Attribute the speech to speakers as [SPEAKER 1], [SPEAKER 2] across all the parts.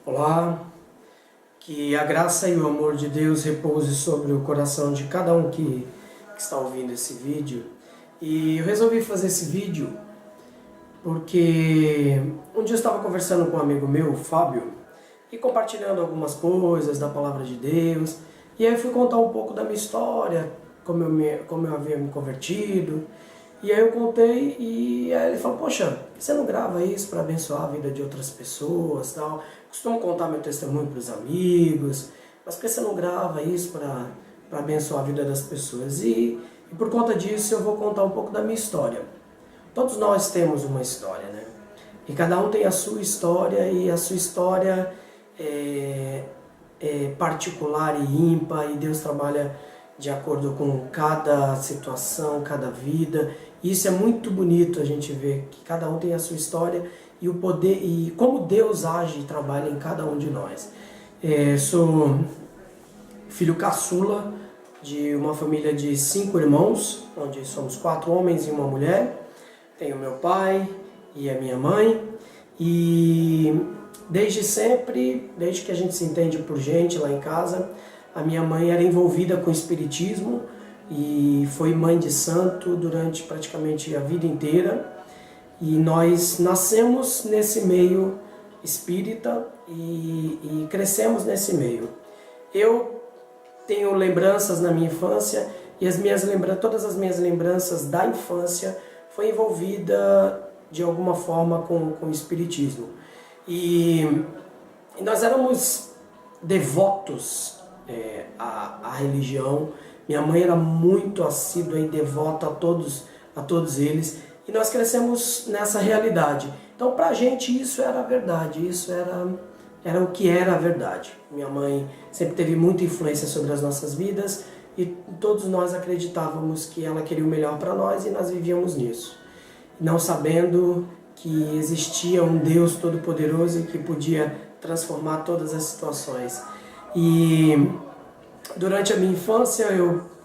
[SPEAKER 1] Olá, que a graça e o amor de Deus repouse sobre o coração de cada um que está ouvindo esse vídeo. E eu resolvi fazer esse vídeo porque um dia eu estava conversando com um amigo meu, Fábio, e compartilhando algumas coisas da palavra de Deus. E aí eu fui contar um pouco da minha história, como eu havia me convertido. E aí eu contei e aí ele falou, poxa, por que você não grava isso para abençoar a vida de outras pessoas, tal? Costumo contar meu testemunho para os amigos, mas por que você não grava isso para abençoar a vida das pessoas? E por conta disso eu vou contar um pouco da minha história. Todos nós temos uma história, né? E cada um tem a sua história, e a sua história é particular e ímpar, e Deus trabalha de acordo com cada situação, cada vida. E isso é muito bonito a gente ver que cada um tem a sua história e o poder e como Deus age e trabalha em cada um de nós. Sou filho caçula de uma família de 5 irmãos, onde somos 4 homens e uma mulher. Tenho meu pai e a minha mãe, e desde sempre, desde que a gente se entende por gente lá em casa, a minha mãe era envolvida com o espiritismo e foi mãe de santo durante praticamente a vida inteira. E nós nascemos nesse meio espírita e crescemos nesse meio. Eu tenho lembranças na minha infância e todas as minhas lembranças da infância foi envolvida de alguma forma com o espiritismo. E nós éramos devotos à religião. Minha mãe era muito assídua e devota a todos eles, e nós crescemos nessa realidade. Então, pra gente, isso era a verdade, isso era o que era a verdade. Minha mãe sempre teve muita influência sobre as nossas vidas, e todos nós acreditávamos que ela queria o melhor para nós, e nós vivíamos nisso, não sabendo que existia um Deus todo-poderoso e que podia transformar todas as situações. E durante a minha infância,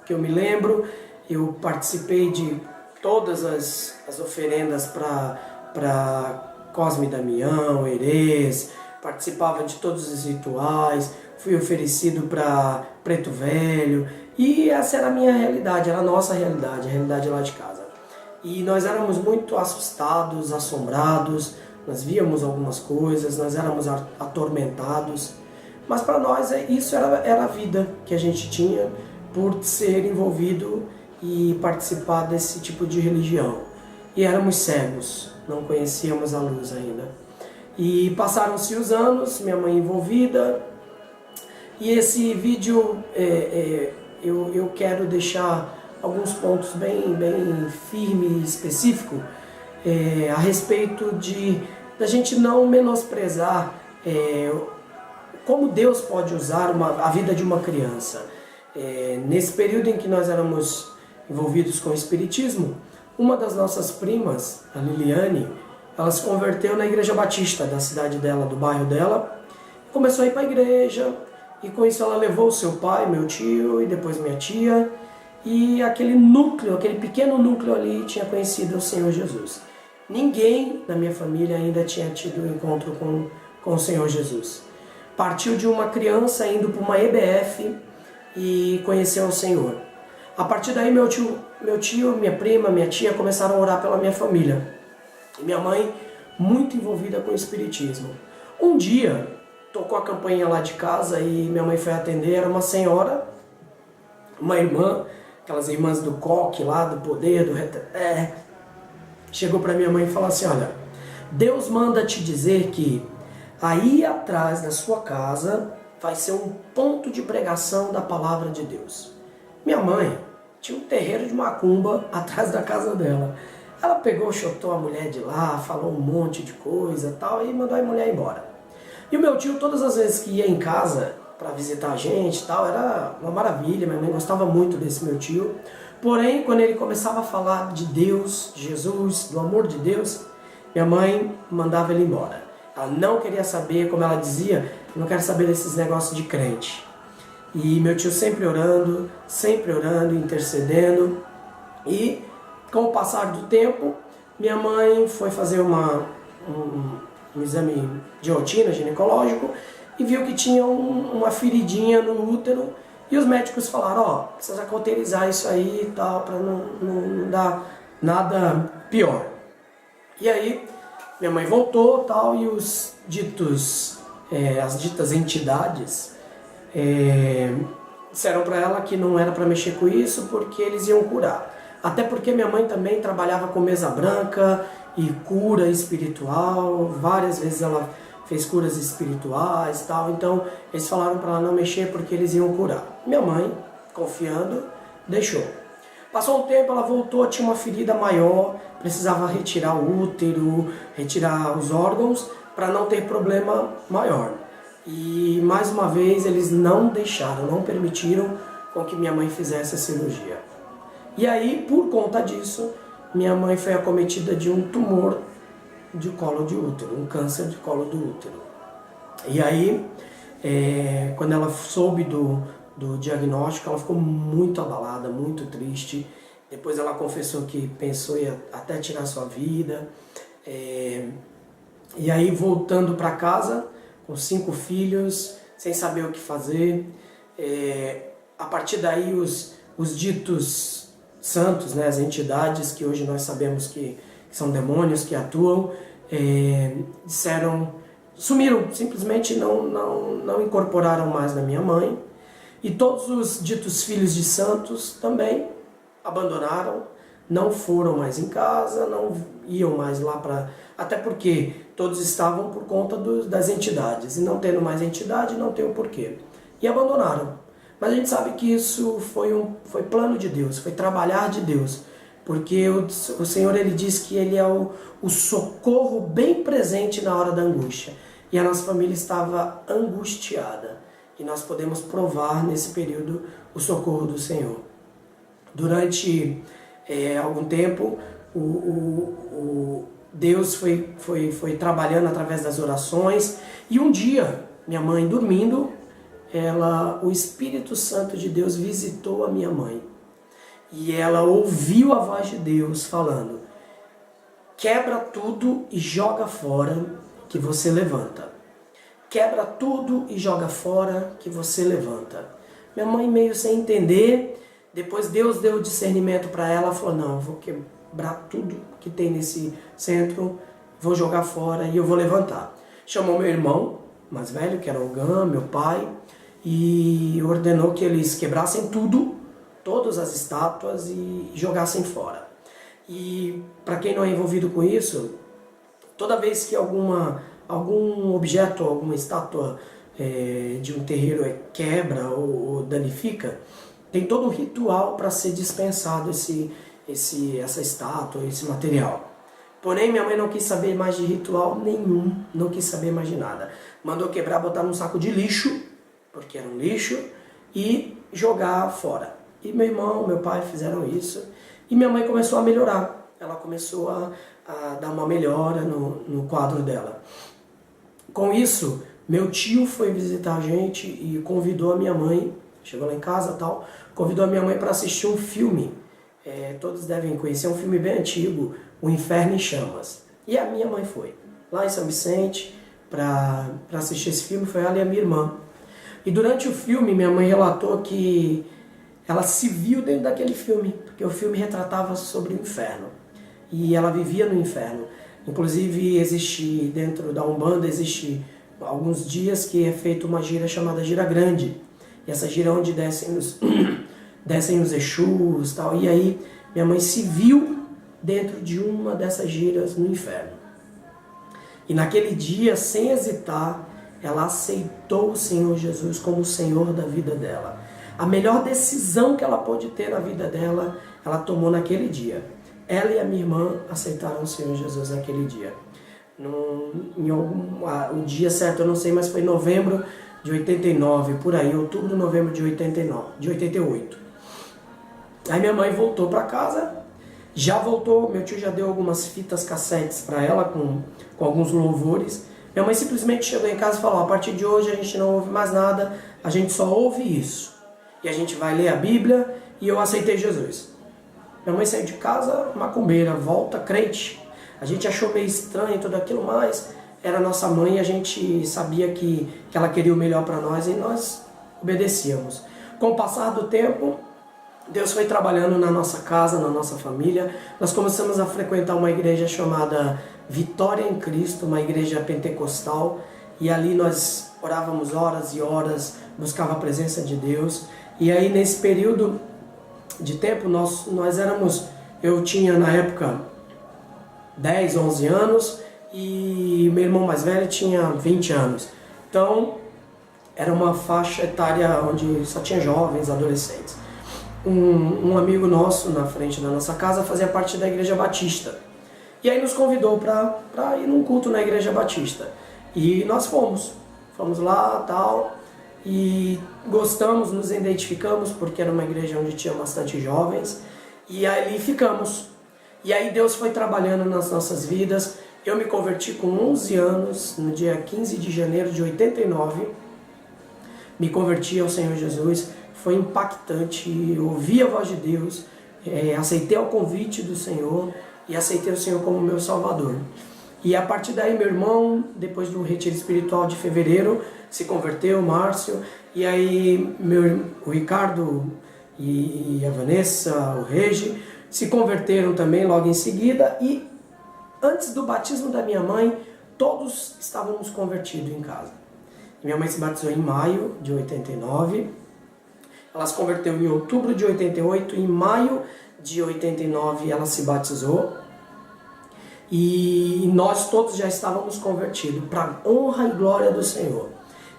[SPEAKER 1] que eu me lembro, eu participei de todas as oferendas para Cosme e Damião, Herês, participava de todos os rituais, fui oferecido para Preto Velho, e essa era a minha realidade, era a nossa realidade, a realidade lá de casa. E nós éramos muito assustados, assombrados, nós víamos algumas coisas, nós éramos atormentados, mas para nós isso era a vida que a gente tinha por ser envolvido e participar desse tipo de religião. E éramos cegos, não conhecíamos a luz ainda. E passaram-se os anos, minha mãe envolvida, e esse vídeo eu quero deixar alguns pontos bem firme e específico a respeito da gente não menosprezar como Deus pode usar a vida de uma criança. Nesse período em que nós éramos envolvidos com o espiritismo, uma das nossas primas, a Liliane, ela se converteu na Igreja Batista da cidade dela, do bairro dela, começou a ir para a igreja, e com isso ela levou o seu pai, meu tio, e depois minha tia, e aquele pequeno núcleo ali tinha conhecido o Senhor Jesus. Ninguém na minha família ainda tinha tido um encontro com o Senhor Jesus. Partiu de uma criança indo para uma EBF e conheceu o Senhor. A partir daí meu tio, minha prima, minha tia começaram a orar pela minha família. E minha mãe muito envolvida com o espiritismo. Um dia tocou a campainha lá de casa e minha mãe foi atender. Era uma senhora, uma irmã, aquelas irmãs do coque lá, do poder, do reteté. Chegou para minha mãe e falou assim, olha, Deus manda te dizer que aí atrás da sua casa vai ser um ponto de pregação da palavra de Deus. Minha mãe tinha um terreiro de macumba atrás da casa dela. Ela pegou, chutou a mulher de lá, falou um monte de coisa tal, e mandou a mulher embora. E o meu tio, todas as vezes que ia em casa para visitar a gente tal, era uma maravilha, minha mãe gostava muito desse meu tio. Porém, quando ele começava a falar de Deus, de Jesus, do amor de Deus, minha mãe mandava ele embora. Ela não queria saber, como ela dizia, não quero saber desses negócios de crente. E meu tio sempre orando, intercedendo. E com o passar do tempo, minha mãe foi fazer um exame de rotina ginecológico e viu que tinha uma feridinha no útero e os médicos falaram, ó, precisa cauterizar isso aí e tal, para não dar nada pior. E aí minha mãe voltou tal e os ditos, as ditas entidades disseram para ela que não era para mexer com isso porque eles iam curar. Até porque minha mãe também trabalhava com mesa branca e cura espiritual, várias vezes ela fez curas espirituais e tal, então eles falaram para ela não mexer porque eles iam curar. Minha mãe, confiando, deixou. Passou um tempo, ela voltou, tinha uma ferida maior, precisava retirar o útero, retirar os órgãos para não ter problema maior. E mais uma vez eles não deixaram, não permitiram com que minha mãe fizesse a cirurgia. E aí, por conta disso, minha mãe foi acometida de um tumor de colo de útero, um câncer de colo do útero. E aí, quando ela soube do diagnóstico, ela ficou muito abalada, muito triste. Depois ela confessou que pensou em até tirar sua vida. E aí, voltando para casa, com 5 filhos, sem saber o que fazer, a partir daí os ditos santos, né, as entidades que hoje nós sabemos que são demônios que atuam, sumiram, simplesmente não incorporaram mais na minha mãe. E todos os ditos filhos de santos também abandonaram, não foram mais em casa, não iam mais lá para... Até porque todos estavam por conta das entidades, e não tendo mais entidade, não tem o porquê. E abandonaram. Mas a gente sabe que isso foi plano de Deus, foi trabalhar de Deus. Porque o Senhor, Ele diz que Ele é o socorro bem presente na hora da angústia. E a nossa família estava angustiada. E nós podemos provar nesse período o socorro do Senhor. Durante algum tempo, Deus foi trabalhando através das orações. E um dia, minha mãe dormindo, o Espírito Santo de Deus visitou a minha mãe. E ela ouviu a voz de Deus falando: quebra tudo e joga fora que você levanta. Quebra tudo e joga fora que você levanta. Minha mãe meio sem entender. Depois Deus deu discernimento para ela. Falou: não, eu vou quebrar tudo que tem nesse centro, vou jogar fora e eu vou levantar. Chamou meu irmão mais velho, que era o Gam, meu pai, e ordenou que eles quebrassem tudo, todas as estátuas, e jogassem fora. E para quem não é envolvido com isso, toda vez que algum objeto, alguma estátua de um terreiro quebra ou danifica, tem todo um ritual para ser dispensado essa estátua, esse material. Porém, minha mãe não quis saber mais de ritual nenhum, não quis saber mais de nada. Mandou quebrar, botar num saco de lixo, porque era um lixo, e jogar fora. E meu irmão, meu pai fizeram isso, e minha mãe começou a melhorar. Ela começou a dar uma melhora no quadro dela. Com isso, meu tio foi visitar a gente e convidou a minha mãe, chegou lá em casa e tal, convidou a minha mãe para assistir um filme. Todos devem conhecer, é um filme bem antigo, O Inferno em Chamas. E a minha mãe foi lá em São Vicente para assistir esse filme, foi ela e a minha irmã. E durante o filme, minha mãe relatou que ela se viu dentro daquele filme, porque o filme retratava sobre o inferno. E ela vivia no inferno. Inclusive, existe dentro da Umbanda, existe alguns dias que é feita uma gira chamada Gira Grande. E essa gira é onde descem os Exus e tal. E aí, minha mãe se viu dentro de uma dessas giras no inferno. E naquele dia, sem hesitar, ela aceitou o Senhor Jesus como o Senhor da vida dela. A melhor decisão que ela pôde ter na vida dela, ela tomou naquele dia. Ela e a minha irmã aceitaram o Senhor Jesus naquele dia. O dia certo eu não sei, mas foi novembro de 89, por aí, outubro, novembro de 88. Aí minha mãe voltou para casa, já voltou, meu tio já deu algumas fitas cassetes para ela com alguns louvores. Minha mãe simplesmente chegou em casa e falou: a partir de hoje a gente não ouve mais nada, a gente só ouve isso. E a gente vai ler a Bíblia e eu aceitei Jesus. Minha mãe saiu de casa, macumbeira, volta crente. A gente achou meio estranho tudo aquilo, mas era nossa mãe e a gente sabia que ela queria o melhor para nós e nós obedecíamos. Com o passar do tempo, Deus foi trabalhando na nossa casa, na nossa família. Nós começamos a frequentar uma igreja chamada Vitória em Cristo, uma igreja pentecostal, e ali nós orávamos horas e horas, buscava a presença de Deus. E aí nesse período de tempo nós éramos, eu tinha na época 10, 11 anos e meu irmão mais velho tinha 20 anos. Então era uma faixa etária onde só tinha jovens, adolescentes. Um amigo nosso na frente da nossa casa fazia parte da Igreja Batista. E aí nos convidou para ir num culto na Igreja Batista. E nós fomos lá, tal, e gostamos, nos identificamos, porque era uma igreja onde tinha bastante jovens, e ali ficamos. E aí Deus foi trabalhando nas nossas vidas. Eu me converti com 11 anos, no dia 15 de janeiro de 89, me converti ao Senhor Jesus, foi impactante, ouvi a voz de Deus, aceitei o convite do Senhor e aceitei o Senhor como meu Salvador. E a partir daí meu irmão, depois do retiro espiritual de fevereiro, se converteu, Márcio, e aí o Ricardo e a Vanessa, o Regi, se converteram também logo em seguida, e antes do batismo da minha mãe, todos estávamos convertidos em casa. Minha mãe se batizou em maio de 89, ela se converteu em outubro de 88, em maio de 89 ela se batizou. E nós todos já estávamos convertidos para honra e glória do Senhor.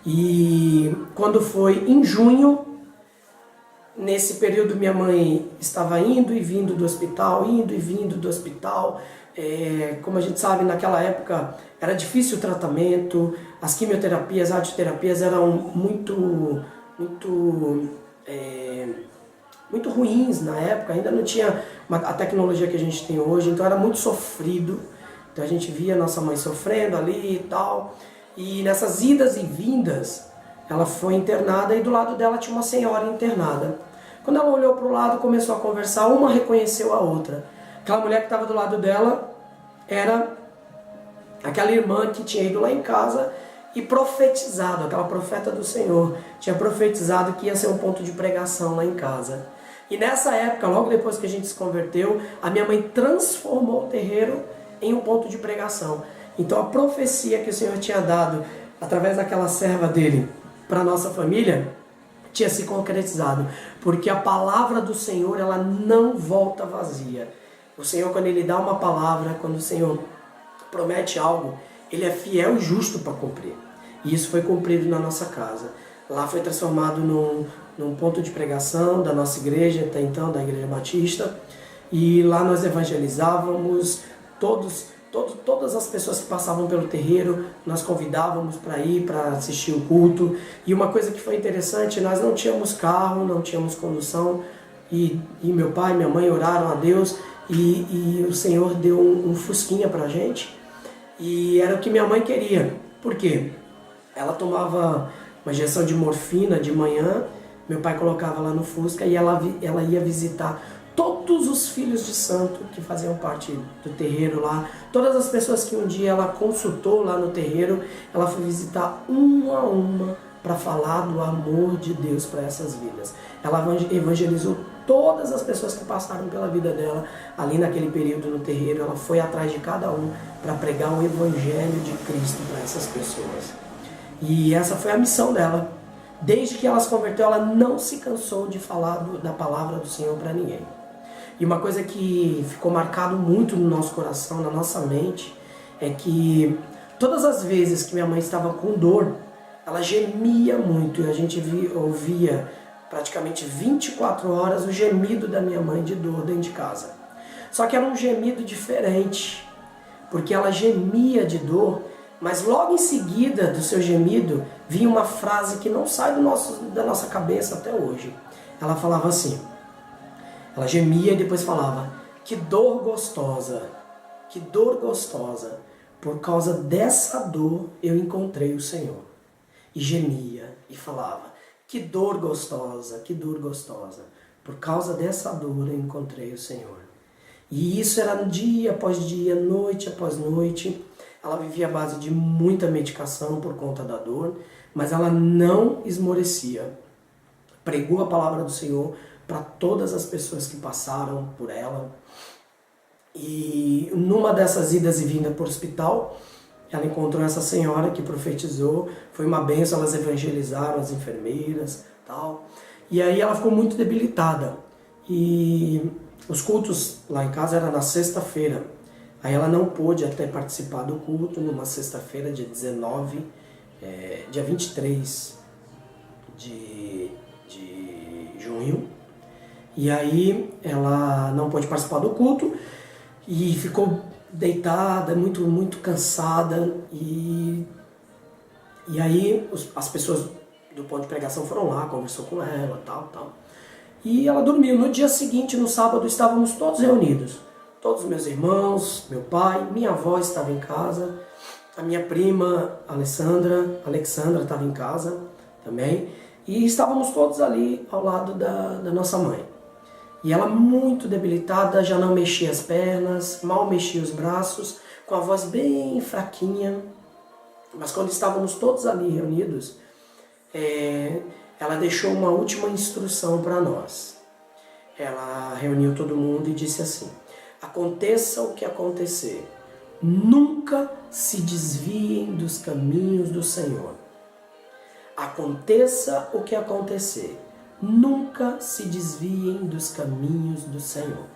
[SPEAKER 1] E quando foi em junho, nesse período minha mãe estava indo e vindo do hospital, indo e vindo do hospital. Como a gente sabe, naquela época era difícil o tratamento, as quimioterapias, radioterapias eram muito ruins na época, ainda não tinha a tecnologia que a gente tem hoje, então era muito sofrido. Então a gente via nossa mãe sofrendo ali e tal. E nessas idas e vindas, ela foi internada e do lado dela tinha uma senhora internada. Quando ela olhou para o lado, começou a conversar, uma reconheceu a outra. Aquela mulher que estava do lado dela era aquela irmã que tinha ido lá em casa e profetizado, aquela profeta do Senhor, tinha profetizado que ia ser um ponto de pregação lá em casa. E nessa época, logo depois que a gente se converteu, a minha mãe transformou o terreiro em um ponto de pregação. Então a profecia que o Senhor tinha dado através daquela serva dele para a nossa família tinha se concretizado, porque a palavra do Senhor, ela não volta vazia. O Senhor, quando Ele dá uma palavra, quando o Senhor promete algo, Ele é fiel e justo para cumprir. E isso foi cumprido na nossa casa. Lá foi transformado num ponto de pregação da nossa igreja, até então, da Igreja Batista. E lá nós evangelizávamos todas as pessoas que passavam pelo terreiro, nós convidávamos para ir, para assistir o culto. E uma coisa que foi interessante, nós não tínhamos carro, não tínhamos condução. E meu pai e minha mãe oraram a Deus e o Senhor deu um fusquinha para a gente. E era o que minha mãe queria. Por quê? Ela tomava uma injeção de morfina de manhã, meu pai colocava lá no Fusca e ela ia visitar todos os filhos de santo que faziam parte do terreiro lá, todas as pessoas que um dia ela consultou lá no terreiro, ela foi visitar uma a uma para falar do amor de Deus para essas vidas. Ela evangelizou todas as pessoas que passaram pela vida dela ali naquele período no terreiro. Ela foi atrás de cada um para pregar o evangelho de Cristo para essas pessoas. E essa foi a missão dela. Desde que ela se converteu, ela não se cansou de falar da palavra do Senhor para ninguém. E uma coisa que ficou marcado muito no nosso coração, na nossa mente, é que todas as vezes que minha mãe estava com dor, ela gemia muito. E a gente ouvia praticamente 24 horas o gemido da minha mãe de dor dentro de casa. Só que era um gemido diferente, porque ela gemia de dor, mas logo em seguida do seu gemido vinha uma frase que não sai da nossa cabeça até hoje. Ela falava assim, ela gemia e depois falava: que dor gostosa, por causa dessa dor eu encontrei o Senhor. E gemia e falava: que dor gostosa, por causa dessa dor eu encontrei o Senhor. E isso era dia após dia, noite após noite. ela vivia à base de muita medicação por conta da dor, mas ela não esmorecia. Pregou a palavra do Senhor para todas as pessoas que passaram por ela. E numa dessas idas e vindas para o hospital, ela encontrou essa senhora que profetizou, foi uma bênção, elas evangelizaram as enfermeiras, tal. E aí ela ficou muito debilitada. E os cultos lá em casa eram na sexta-feira. Aí ela não pôde até participar do culto numa sexta-feira, dia 19, dia 23 de junho. E aí ela não pôde participar do culto e ficou deitada, muito cansada. E aí as pessoas do ponto de pregação foram lá, conversou com ela, tal. E ela dormiu. No dia seguinte, no sábado, estávamos todos reunidos. Todos os meus irmãos, meu pai, minha avó estava em casa, a minha prima Alexandra estava em casa também. E estávamos todos ali ao lado da nossa mãe. E ela muito debilitada, já não mexia as pernas, mal mexia os braços, com a voz bem fraquinha. Mas quando estávamos todos ali reunidos, ela deixou uma última instrução para nós. Ela reuniu todo mundo e disse assim: aconteça o que acontecer, nunca se desviem dos caminhos do Senhor. Aconteça o que acontecer, nunca se desviem dos caminhos do Senhor.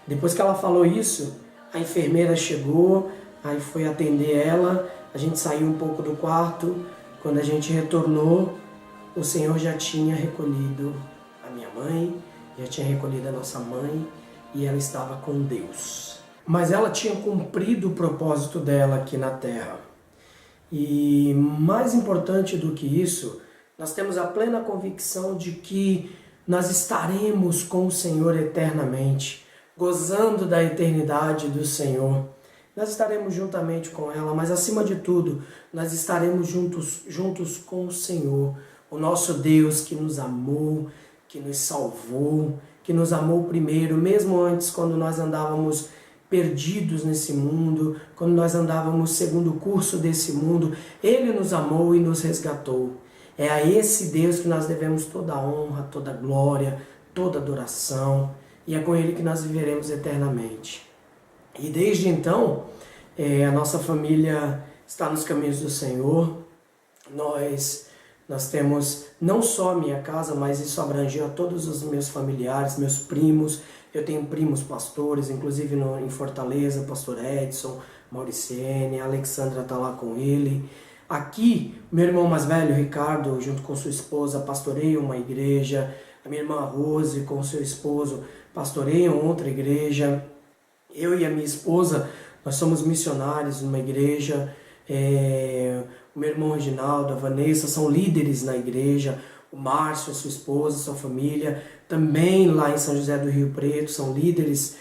[SPEAKER 1] Depois que ela falou isso, a enfermeira chegou, aí foi atender ela, a gente saiu um pouco do quarto. Quando a gente retornou, o Senhor já tinha recolhido a minha mãe, já tinha recolhido a nossa mãe, e ela estava com Deus. Mas ela tinha cumprido o propósito dela aqui na terra. E mais importante do que isso, nós temos a plena convicção de que nós estaremos com o Senhor eternamente, gozando da eternidade do Senhor. Nós estaremos juntamente com ela, mas acima de tudo, nós estaremos juntos com o Senhor, o nosso Deus que nos amou, que nos salvou, que nos amou primeiro, mesmo antes, quando nós andávamos perdidos nesse mundo, quando nós andávamos segundo o curso desse mundo, Ele nos amou e nos resgatou. É a esse Deus que nós devemos toda a honra, toda a glória, toda a adoração, e é com Ele que nós viveremos eternamente. E desde então, a nossa família está nos caminhos do Senhor. Nós temos não só a minha casa, mas isso abrangeu a todos os meus familiares, meus primos. Eu tenho primos pastores, inclusive em Fortaleza, pastor Edson, Mauriciene, a Alexandra está lá com ele. Aqui, meu irmão mais velho, Ricardo, junto com sua esposa, pastoreiam uma igreja. A minha irmã Rose, com seu esposo, pastoreiam outra igreja. Eu e a minha esposa, nós somos missionários numa igreja. O meu irmão Reginaldo, a Vanessa, são líderes na igreja. O Márcio, a sua esposa, a sua família, também lá em São José do Rio Preto, são líderes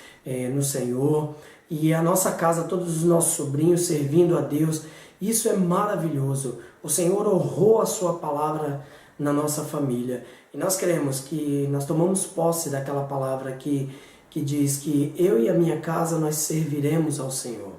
[SPEAKER 1] no Senhor. E a nossa casa, todos os nossos sobrinhos servindo a Deus. Isso é maravilhoso. O Senhor honrou a sua palavra na nossa família. E nós queremos que nós tomamos posse daquela palavra que diz que eu e a minha casa nós serviremos ao Senhor.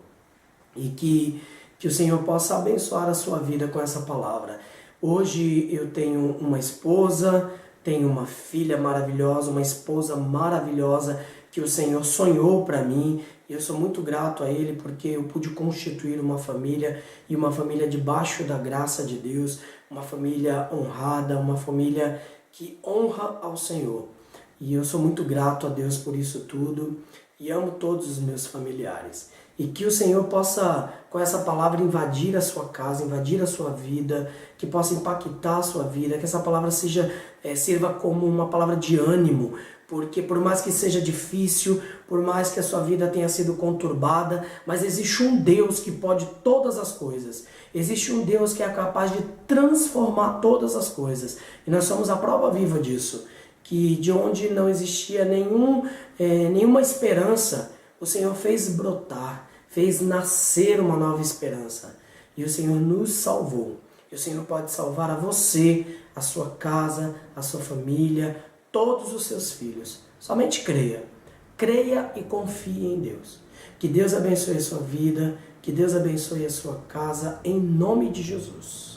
[SPEAKER 1] E que o Senhor possa abençoar a sua vida com essa palavra. Hoje eu tenho uma esposa, tenho uma filha maravilhosa, uma esposa maravilhosa que o Senhor sonhou para mim. E eu sou muito grato a Ele porque eu pude constituir uma família, e uma família debaixo da graça de Deus, uma família honrada, uma família que honra ao Senhor. E eu sou muito grato a Deus por isso tudo e amo todos os meus familiares. E que o Senhor possa, com essa palavra, invadir a sua casa, invadir a sua vida, que possa impactar a sua vida, que essa palavra sirva como uma palavra de ânimo, porque por mais que seja difícil, por mais que a sua vida tenha sido conturbada, mas existe um Deus que pode todas as coisas. Existe um Deus que é capaz de transformar todas as coisas. E nós somos a prova viva disso, que de onde não existia nenhuma esperança, o Senhor fez brotar, fez nascer uma nova esperança. E o Senhor nos salvou. E o Senhor pode salvar a você, a sua casa, a sua família, todos os seus filhos. Somente creia. Creia e confie em Deus. Que Deus abençoe a sua vida, Que Deus abençoe a sua casa em nome de Jesus.